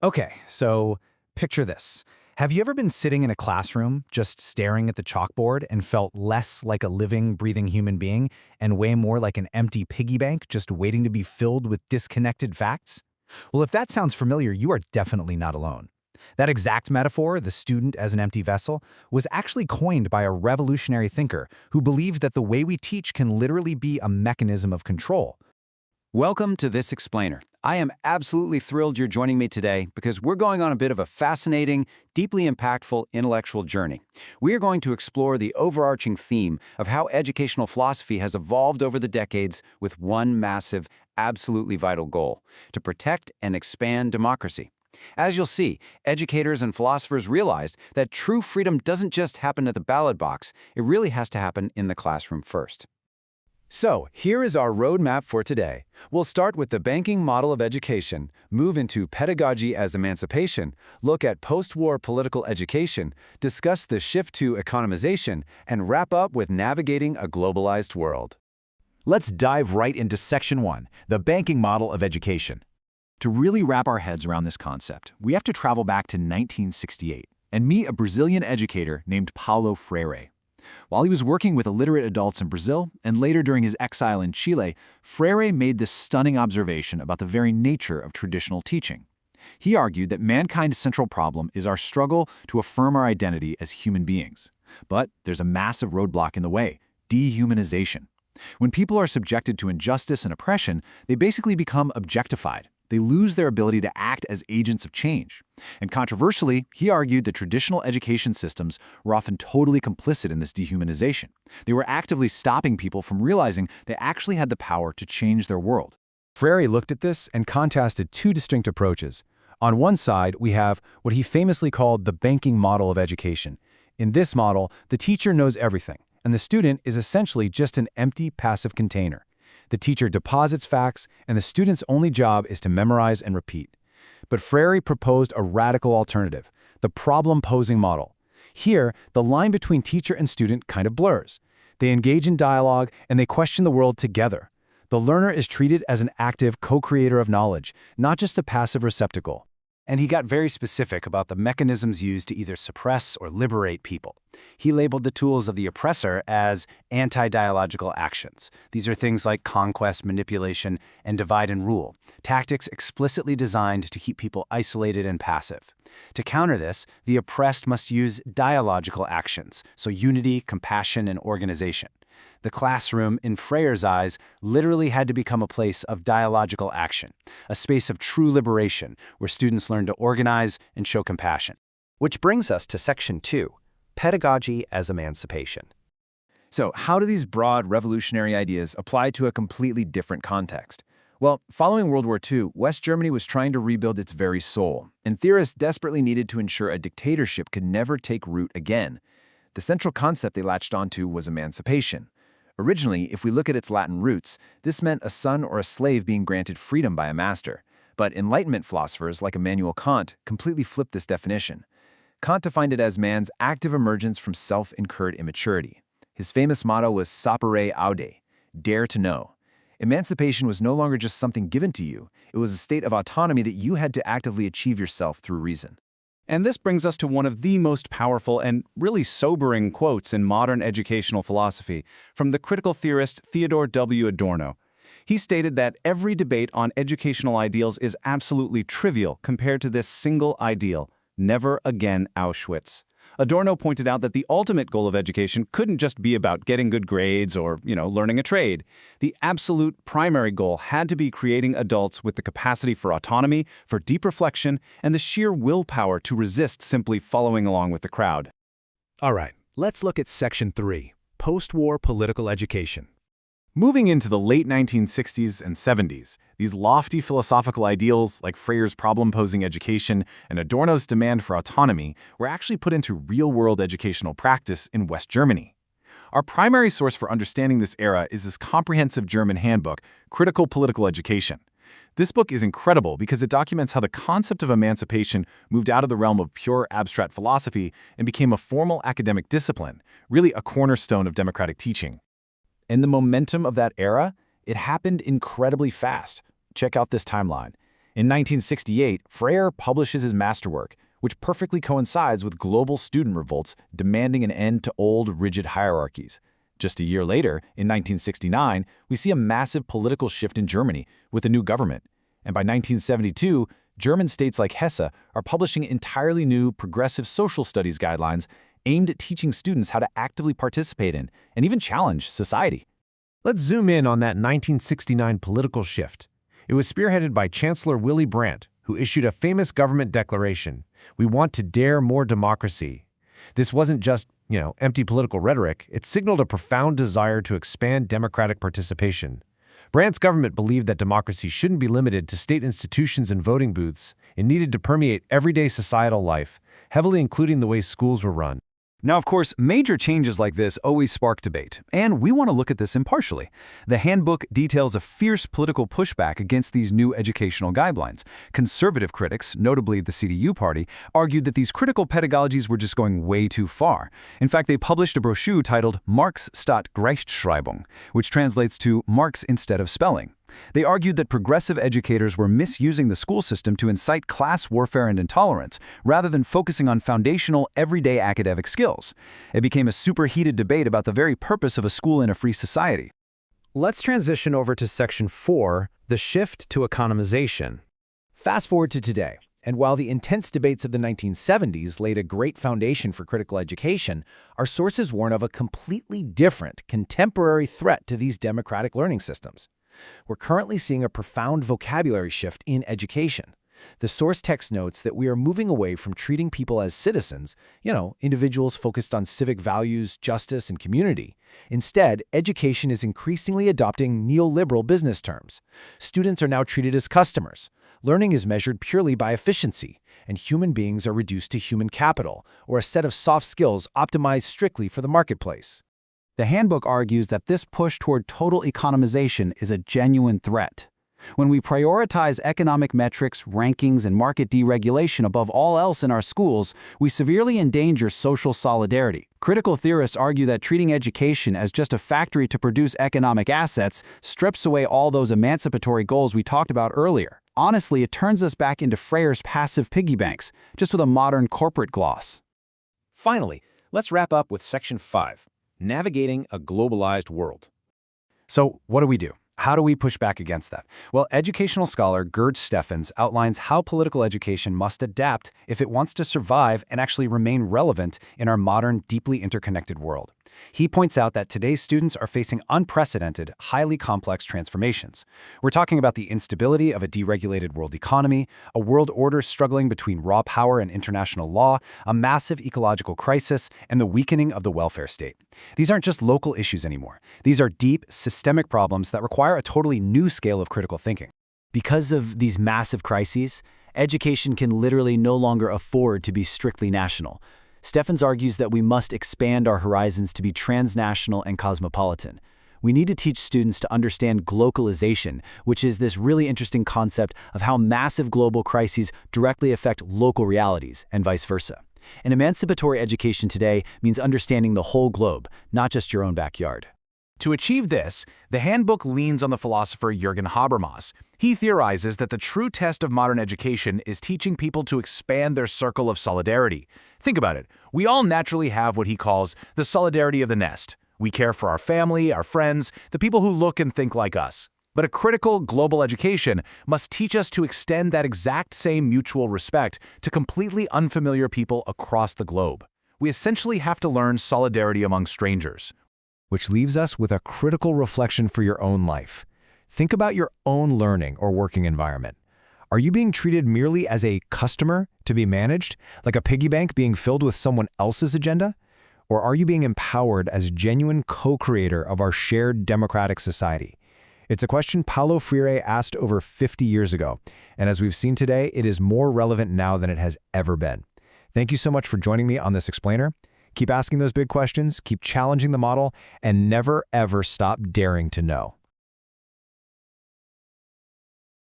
Okay, so picture this. Have you ever been sitting in a classroom just staring at the chalkboard and felt less like a living, breathing human being and way more like an empty piggy bank just waiting to be filled with disconnected facts? Well, if that sounds familiar, you are definitely not alone. That exact metaphor, the student as an empty vessel, was actually coined by a revolutionary thinker who believed that the way we teach can literally be a mechanism of control. Welcome to This Explainer. I am absolutely thrilled you're joining me today because we're going on a bit of a fascinating, deeply impactful intellectual journey. We are going to explore the overarching theme of how educational philosophy has evolved over the decades with one massive, absolutely vital goal: to protect and expand democracy. As you'll see, educators and philosophers realized that true freedom doesn't just happen at the ballot box, it really has to happen in the classroom first. So, here is our roadmap for today. We'll start with the banking model of education, move into pedagogy as emancipation, look at post-war political education, discuss the shift to economization, and wrap up with navigating a globalized world. Let's dive right into Section 1, the banking model of education. To really wrap our heads around this concept, we have to travel back to 1968 and meet a Brazilian educator named Paulo Freire. While he was working with illiterate adults in Brazil, and later during his exile in Chile, Freire made this stunning observation about the very nature of traditional teaching. He argued that mankind's central problem is our struggle to affirm our identity as human beings. But there's a massive roadblock in the way: dehumanization. When people are subjected to injustice and oppression, they basically become objectified. They lose their ability to act as agents of change. And controversially, he argued that traditional education systems were often totally complicit in this dehumanization. They were actively stopping people from realizing they actually had the power to change their world. Freire looked at this and contrasted two distinct approaches. On one side, we have what he famously called the banking model of education. In this model, the teacher knows everything, and the student is essentially just an empty, passive container. The teacher deposits facts, and the student's only job is to memorize and repeat. But Freire proposed a radical alternative, the problem-posing model. Here, the line between teacher and student kind of blurs. They engage in dialogue, and they question the world together. The learner is treated as an active co-creator of knowledge, not just a passive receptacle. And he got very specific about the mechanisms used to either suppress or liberate people. He labeled the tools of the oppressor as anti-dialogical actions. These are things like conquest, manipulation, and divide and rule, tactics explicitly designed to keep people isolated and passive. To counter this, the oppressed must use dialogical actions, so unity, compassion, and organization. The classroom, in Freire's eyes, literally had to become a place of dialogical action, a space of true liberation where students learn to organize and show compassion. Which brings us to Section 2, Pedagogy as Emancipation. So, how do these broad revolutionary ideas apply to a completely different context? Well, following World War II, West Germany was trying to rebuild its very soul, and theorists desperately needed to ensure a dictatorship could never take root again. The central concept they latched onto was emancipation. Originally, if we look at its Latin roots, this meant a son or a slave being granted freedom by a master. But Enlightenment philosophers like Immanuel Kant completely flipped this definition. Kant defined it as man's active emergence from self-incurred immaturity. His famous motto was sapere aude, dare to know. Emancipation was no longer just something given to you. It was a state of autonomy that you had to actively achieve yourself through reason. And this brings us to one of the most powerful and really sobering quotes in modern educational philosophy from the critical theorist Theodore W. Adorno. He stated that every debate on educational ideals is absolutely trivial compared to this single ideal: never again Auschwitz. Adorno pointed out that the ultimate goal of education couldn't just be about getting good grades or, learning a trade. The absolute primary goal had to be creating adults with the capacity for autonomy, for deep reflection, and the sheer willpower to resist simply following along with the crowd. All right, let's look at Section 3, Post-War Political Education. Moving into the late 1960s and 70s, these lofty philosophical ideals like Freire's problem-posing education and Adorno's demand for autonomy were actually put into real-world educational practice in West Germany. Our primary source for understanding this era is this comprehensive German handbook, Critical Political Education. This book is incredible because it documents how the concept of emancipation moved out of the realm of pure abstract philosophy and became a formal academic discipline, really a cornerstone of democratic teaching. In the momentum of that era, it happened incredibly fast. Check out this timeline. In 1968, Freire publishes his masterwork, which perfectly coincides with global student revolts demanding an end to old, rigid hierarchies. Just a year later, in 1969, we see a massive political shift in Germany with a new government. And by 1972, German states like Hesse are publishing entirely new progressive social studies guidelines aimed at teaching students how to actively participate in and even challenge society. Let's zoom in on that 1969 political shift. It was spearheaded by Chancellor Willy Brandt, who issued a famous government declaration: "We want to dare more democracy." This wasn't just, empty political rhetoric. It signaled a profound desire to expand democratic participation. Brandt's government believed that democracy shouldn't be limited to state institutions and voting booths. It needed to permeate everyday societal life, heavily including the way schools were run. Now, of course, major changes like this always spark debate, and we want to look at this impartially. The handbook details a fierce political pushback against these new educational guidelines. Conservative critics, notably the CDU party, argued that these critical pedagogies were just going way too far. In fact, they published a brochure titled Marx statt Rechtschreibung, which translates to Marx instead of spelling. They argued that progressive educators were misusing the school system to incite class warfare and intolerance, rather than focusing on foundational, everyday academic skills. It became a superheated debate about the very purpose of a school in a free society. Let's transition over to Section 4, the shift to economization. Fast forward to today, and while the intense debates of the 1970s laid a great foundation for critical education, our sources warn of a completely different, contemporary threat to these democratic learning systems. We're currently seeing a profound vocabulary shift in education. The source text notes that we are moving away from treating people as citizens, individuals focused on civic values, justice, and community. Instead, education is increasingly adopting neoliberal business terms. Students are now treated as customers. Learning is measured purely by efficiency, and human beings are reduced to human capital, or a set of soft skills optimized strictly for the marketplace. The handbook argues that this push toward total economization is a genuine threat. When we prioritize economic metrics, rankings, and market deregulation above all else in our schools, we severely endanger social solidarity. Critical theorists argue that treating education as just a factory to produce economic assets strips away all those emancipatory goals we talked about earlier. Honestly, it turns us back into Freire's passive piggy banks, just with a modern corporate gloss. Finally, let's wrap up with Section 5. Navigating a globalized world. So, what do we do? How do we push back against that? Well, educational scholar Gerd Steffens outlines how political education must adapt if it wants to survive and actually remain relevant in our modern, deeply interconnected world. He points out that today's students are facing unprecedented, highly complex transformations. We're talking about the instability of a deregulated world economy, a world order struggling between raw power and international law, a massive ecological crisis, and the weakening of the welfare state. These aren't just local issues anymore. These are deep, systemic problems that require a totally new scale of critical thinking. Because of these massive crises, education can literally no longer afford to be strictly national. Steffens argues that we must expand our horizons to be transnational and cosmopolitan. We need to teach students to understand globalization, which is this really interesting concept of how massive global crises directly affect local realities, and vice versa. An emancipatory education today means understanding the whole globe, not just your own backyard. To achieve this, the handbook leans on the philosopher Jürgen Habermas. He theorizes that the true test of modern education is teaching people to expand their circle of solidarity. Think about it. We all naturally have what he calls the solidarity of the nest. We care for our family, our friends, the people who look and think like us. But a critical global education must teach us to extend that exact same mutual respect to completely unfamiliar people across the globe. We essentially have to learn solidarity among strangers. Which leaves us with a critical reflection for your own life. Think about your own learning or working environment. Are you being treated merely as a customer to be managed, like a piggy bank being filled with someone else's agenda? Or are you being empowered as genuine co-creator of our shared democratic society? It's a question Paulo Freire asked over 50 years ago, and as we've seen today, it is more relevant now than it has ever been. Thank you so much for joining me on this explainer. Keep asking those big questions, keep challenging the model, and never ever stop daring to know.